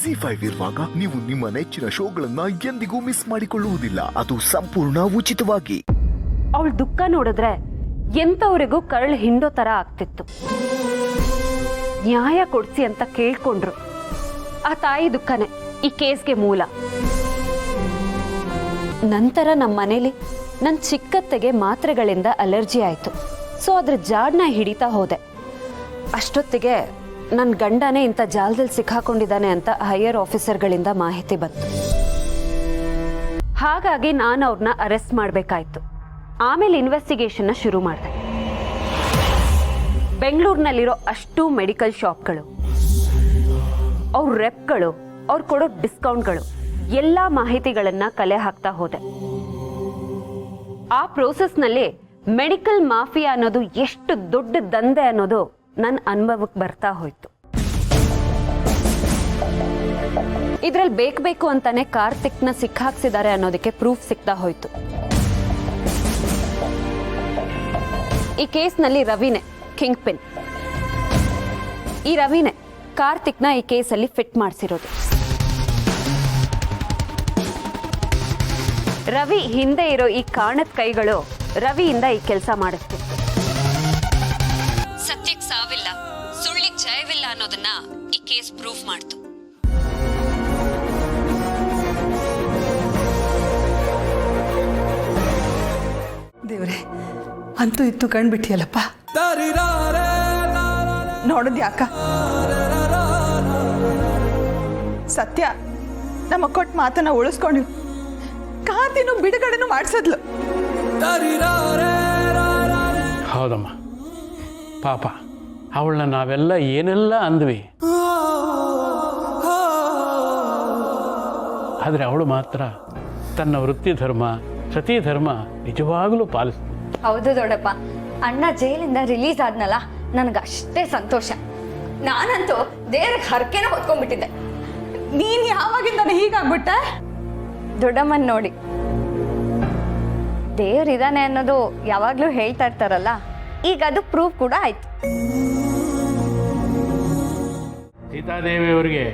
ZEE5 ಇರುವಾಗ ನೀವು ನಿಮ್ಮ ನೆಚ್ಚಿನ ಶೋಗಳನ್ನ ಎಂದಿಗೂ ಮಿಸ್ ಮಾಡಿಕೊಳ್ಳುವುದಿಲ್ಲ. ಅದು ಸಂಪೂರ್ಣ ಉಚಿತವಾಗಿ. ಅವಳ ದುಃಖ ನೋಡಿದ್ರೆ ಎಂತವರಿಗೂ ಕರಳು ಹಿಂಡೋ ತರ ಆಗ್ತಿತ್ತು. ನ್ಯಾಯ ಕೊಡ್ಸಿ ಅಂತ ಕೇಳ್ಕೊಂಡ್ರು. ಆ ತಾಯಿ ದುಃಖನೇ ಈ ಕೇಸ್ಗೆ ಮೂಲ. ನಂತರ ನಮ್ಮ ಮನೇಲಿ ನನ್ನ ಚಿಕ್ಕತ್ತೆಗೆ ಮಾತ್ರೆಗಳಿಂದ ಅಲರ್ಜಿ ಆಯಿತು. ಸೊ ಅದ್ರ ಜಾಡ್ನ ಹಿಡಿತಾ ಹೋದೆ. ಅಷ್ಟೊತ್ತಿಗೆ ನನ್ನ ಗಂಡನೇ ಇಂಥ ಜಾಲದಲ್ಲಿ ಸಿಕ್ಕಾಕೊಂಡಿದ್ದಾನೆ ಅಂತ ಹೈಯರ್ ಆಫೀಸರ್ಗಳಿಂದ ಮಾಹಿತಿ ಬಂತು. ಹಾಗಾಗಿ ನಾನು ಅವ್ರನ್ನ ಅರೆಸ್ಟ್ ಮಾಡಬೇಕಾಯ್ತು. ಆಮೇಲೆ ಇನ್ವೆಸ್ಟಿಗೇಷನ್ನ ಶುರು ಮಾಡಿದೆ. ಬೆಂಗಳೂರಿನಲ್ಲಿರೋ ಅಷ್ಟು ಮೆಡಿಕಲ್ ಶಾಪ್ಗಳು, ಅವ್ರ ರೆಪ್ಗಳು, ಅವ್ರು ಕೊಡೋ ಡಿಸ್ಕೌಂಟ್ಗಳು ಎಲ್ಲ ಮಾಹಿತಿಗಳನ್ನು ಕಲೆ ಹಾಕ್ತಾ ಹೋದೆ. ಆ ಪ್ರೋಸೆಸ್ನಲ್ಲಿ ಮೆಡಿಕಲ್ ಮಾಫಿಯಾ ಅನ್ನೋದು ಎಷ್ಟು ದೊಡ್ಡ ದಂಧೆ ಅನ್ನೋದು ನನ್ನ ಅನುಭವಕ್ಕೆ ಬರ್ತಾ ಹೋಯ್ತು. ಇದ್ರಲ್ಲಿ ಬೇಕು ಅಂತಾನೆ ಕಾರ್ತಿಕ್ನ ಸಿಕ್ಕಾಕ್ಸಿದ್ದಾರೆ ಅನ್ನೋದಕ್ಕೆ ಪ್ರೂಫ್ ಸಿಗ್ತಾ ಹೋಯ್ತು. ಈ ಕೇಸ್ನಲ್ಲಿ ರವಿನೇ ಕಿಂಗ್ ಪಿನ್. ಈ ರವಿನೇ ಕಾರ್ತಿಕ್ನ ಈ ಕೇಸಲ್ಲಿ ಫಿಟ್ ಮಾಡಿಸಿರೋದು. ರವಿ ಹಿಂದೆ ಇರೋ ಈ ಕಾಣದ ಕೈಗಳು ರವಿಯಿಂದ ಈ ಕೆಲಸ ಮಾಡಿಸ್ತು. ಸತ್ಯಕ್ಕೆ ಸಾವಿಲ್ಲ, ಸುಳ್ಳಿಗೆ ಜಯವಿಲ್ಲ ಅನ್ನೋದನ್ನ ಈ ಕೇಸ್ ಪ್ರೂಫ್ ಮಾಡ್ತು. ದೇವ್ರೆ, ಅಂತೂ ಇತ್ತು ಕಂಡ್ಬಿಟ್ಟಿಯಲ್ಲಪ್ಪ. ನೋಡಿದ್ಯಾಕ ಸತ್ಯ ನಮ್ಮ ಕೊಟ್ಟ ಮಾತನ್ನ ಉಳಿಸ್ಕೊಂಡು ಕಾಂತಿನೂ ಬಿಡುಗಡೆನೂ ಮಾಡಿಸಿದ್ಲು. ಹೌದಮ್ಮ, ಪಾಪ ಅವಳನ್ನ ನಾವೆಲ್ಲ ಏನೆಲ್ಲ ಅಂದ್ವಿ, ಆದರೆ ಅವಳು ಮಾತ್ರ ತನ್ನ ವೃತ್ತಿ ಧರ್ಮ ಸತಿ ಧರ್ಮ ನಿಜವಾಗಲೂ ಪಾಲಿಸ್ತು. ಹೌದು ದೊಡ್ಡಪ್ಪ, ಅಣ್ಣ ಜೈಲಿಂದ ರಿಲೀಸ್ ಆದ್ನಲ್ಲ, ನನಗಷ್ಟೇ ಸಂತೋಷ. ನಾನಂತೂ ದೇವ್ರಿಗೆ ಹರಕೆನ ಹೊತ್ಕೊಂಡ್ಬಿಟ್ಟಿದ್ದೆ. ನೀನ್ ಯಾವಾಗಿಂದಾನೆ ಹೀಗಾಗ್ಬಿಟ್ಟೆ? ದೊಡ್ಡಮ್ಮನ್ ನೋಡಿ, ದೇವ್ರಿದಾನೆ ಅನ್ನೋದು ಯಾವಾಗ್ಲೂ ಹೇಳ್ತಾ ಇರ್ತಾರಲ್ಲ, ಈಗ ಅದು ಪ್ರೂಫ್ ಕೂಡ ಆಯ್ತು. ಸೀತಾದೇವಿಯವರಿಗೆ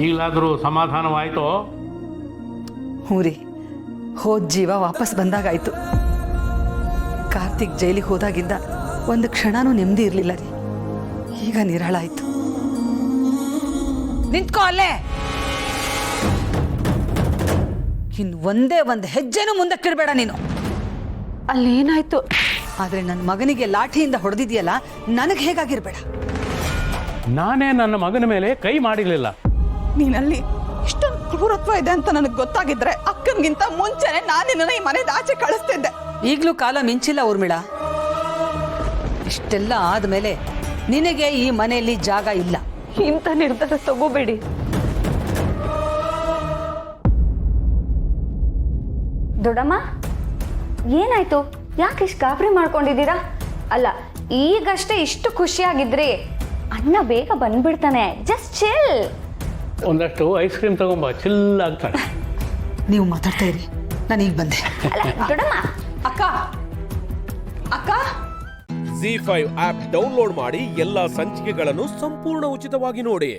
ಈಗಲಾದರೂ ಸಮಾಧಾನವಾಯಿತೋ? ಹೂರಿ, ಹೋದ ಜೀವ ವಾಪಸ್ ಬಂದಾಗಾಯ್ತು. ಕಾರ್ತಿಕ್ ಜೈಲಿಗೆ ಹೋದಾಗಿಂದ ಒಂದು ಕ್ಷಣನೂ ನೆಮ್ಮದಿ ಇರಲಿಲ್ಲ ರೀ. ಈಗ ನಿರಾಳ ಆಯ್ತು. ನಿಂತ್ಕೋ ಅಲ್ಲೇ. ಇನ್ನು ಒಂದೇ ಒಂದು ಹೆಜ್ಜೆನೂ ಮುಂದಕ್ಕಿಡಬೇಡ ನೀನು. ಅಲ್ಲೇನಾಯ್ತು? ಆದ್ರೆ ನನ್ನ ಮಗನಿಗೆ ಲಾಠಿಯಿಂದ ಹೊಡೆದಿದೆಯಲ್ಲ, ನನಗೆ ಹೇಗಾಗಿರ್ಬೇಡ. ನಾನೇ ನನ್ನ ಮಗನ ಮೇಲೆ ಕೈ ಮಾಡಿರಲಿಲ್ಲ. ನೀನಲ್ಲಿ ಇಷ್ಟೊಂದು ಕ್ರೂರತ್ವ ಇದೆ ಅಂತ ನನಗೆ ಗೊತ್ತಾಗಿದ್ರೆ ಅಕ್ಕನಿಗಿಂತ ಮುಂಚೆನೆ ನಾನು ನಿನ್ನನ್ನು ಈ ಮನೆಯಿಂದ ಆಚೆ ಕಳಿಸ್ತಿದ್ದೆ. ಈಗಲೂ ಕಾಲ ಮಿಂಚಿಲ್ಲ ಊರ್ಮಿಳಾ. ಇಷ್ಟೆಲ್ಲ ಆದ್ಮೇಲೆ ನಿನಗೆ ಈ ಮನೆಯಲ್ಲಿ ಜಾಗ ಇಲ್ಲ. ಇಂಥ ನಿರ್ಧಾರ ತಗೋಬೇಡಿ. ದೊಡ್ಡಮ್ಮ, ಏನಾಯ್ತು? ಯಾಕೆ ಇಷ್ಟು ಗಾಬರಿ ಮಾಡ್ಕೊಂಡಿದ್ದೀರಾ? ಅಲ್ಲ, ಈಗಷ್ಟೇ ಇಷ್ಟು ಖುಷಿಯಾಗಿದ್ರಿ, ಅಣ್ಣ ಬೇಗ ಬಂದ್ಬಿಡ್ತಾನೆ. Just chill. ಒಂದಷ್ಟು ಐಸ್ ಕ್ರೀಮ್ ತಗೊಂಬ, ಚಿಲ್ ಆಗ್ತಾಳೆ. ನೀವು ಮಾತಾಡ್ತಾ ಇರಿ, ನಾನು ಈಗ ಬಂದೆ. ಅಲ್ಲ ದೊಡ್ಡಮ್ಮ. ಅಕ್ಕ ಅಕ್ಕ, ZEE5 ಆಪ್ ಡೌನ್ಲೋಡ್ ಮಾಡಿ ಎಲ್ಲಾ ಸಂಚಿಕೆಗಳನ್ನು ಸಂಪೂರ್ಣ ಉಚಿತವಾಗಿ ನೋಡಿ.